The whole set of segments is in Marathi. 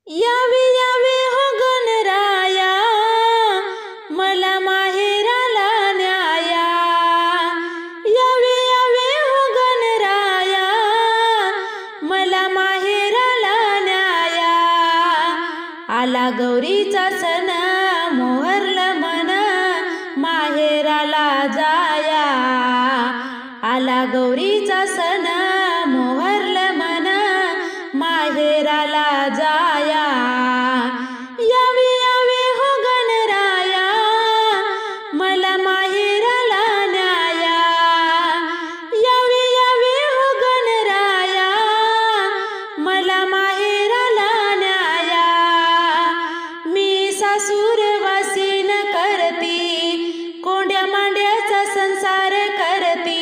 यावे यावे हो गणराया, मला माहेराला न्याया. यावे यावे हो गणराया, मला माहेराला न्याया. आला गौरीचा सण, मोहरलं मन, माहेराला जाया. आला गौरीचा सण, मोहरलं मन, माहेराला जाया. यावे यावे हो गणराया, मला माहेराला न्याया. यावे यावे हो गणराया, मला माहेराला न्याया. मी सासूरवासीन करती, कोंड्या मांड्याचा संसार करती.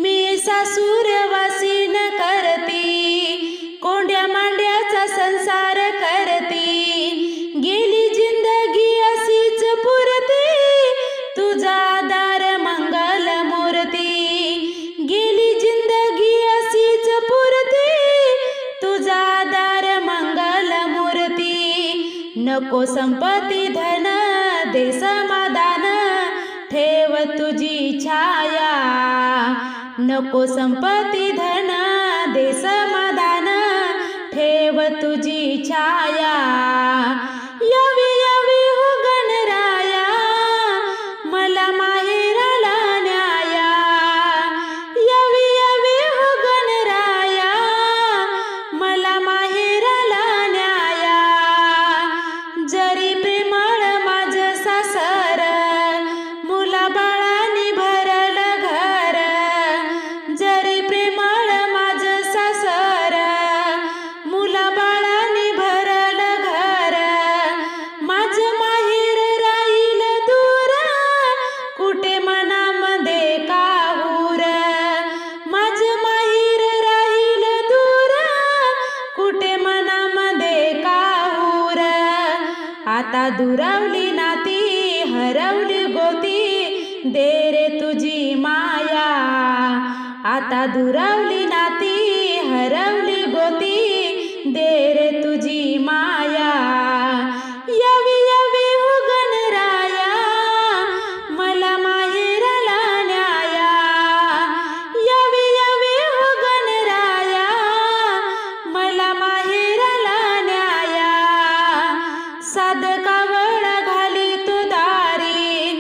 मी सासूरवासीन करती, कोंड्या मांड्याचा संसार करती. गेली जिंदगी अशीच पुरती, तुझा दार मंगल मूर्ती. गेली जिंदगी अशीच पुरती, तुझा दार मंगल मूर्ती. नको संपत्ती धन, दे समाधान, ठेव तुझी छाया. नको संपत्ती धन, दे समाधान, ठेव तुझी छाया. यावे यावे हो गणराया, मला माहेराला न्याया. यावे यावे हो गणराया, मला माहेराला न्याया. जरी प्रेमळ माझं सासर, मुलाबाळांनी भरलं घर. जरी प्रेमळ माझं सासर, मुलाबाळांनी भरलं घर. माझं माहेर राहील दूर, कुठे मनामध्ये काहूर. माझं माहेर राहील दूर, कुठे मनामध्ये काहूर. आता दुरावली नाती, हरवली गोती, दे रे तुझी माया. आता दुरावली नाती, हरवली गोती, दे रे तुझी माया. यावे यावे हो गणराया, मला माहेराला न्याया. यावे यावे हो गणराया, मला माहेराला न्याया. साध कावड घाली तो दारी,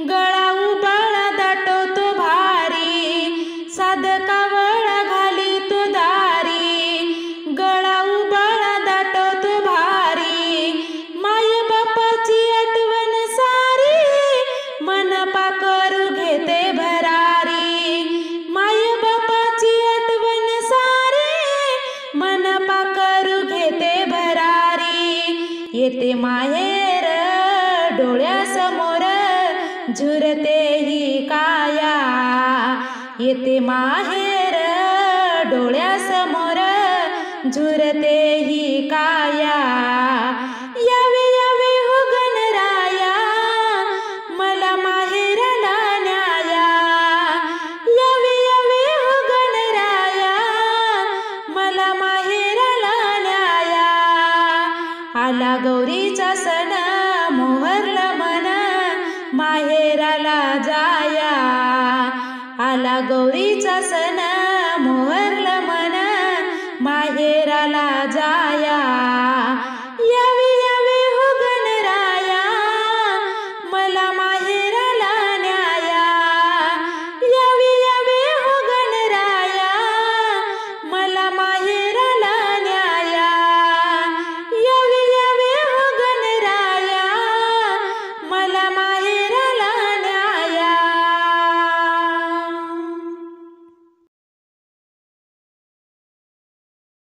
गळा उबाळा दाटवतो भारी. साध कावड घाली तो दारी, गळा उबाळा दाटवतो भारी. माय बापाची आठवण सारी, मन पाकरू घेते भरारी. माय बापाची आठवण सारी, मन पाकरू घेते भरारी. येते माहेर डोळ्यासमोर, झुरते ही काया. येते माहेर डोळ्यासमोर, झुरते ही काया. यावे यावे हो गणराया, मला माहेराला न्याया. यावे यावे हो गणराया, मला माहेराला न्याया. आला गौरीचा सण, मोहरलं मन, माहेराला जाया. आला गौरीचा सण, मोहरलं मन, माहेराला जा.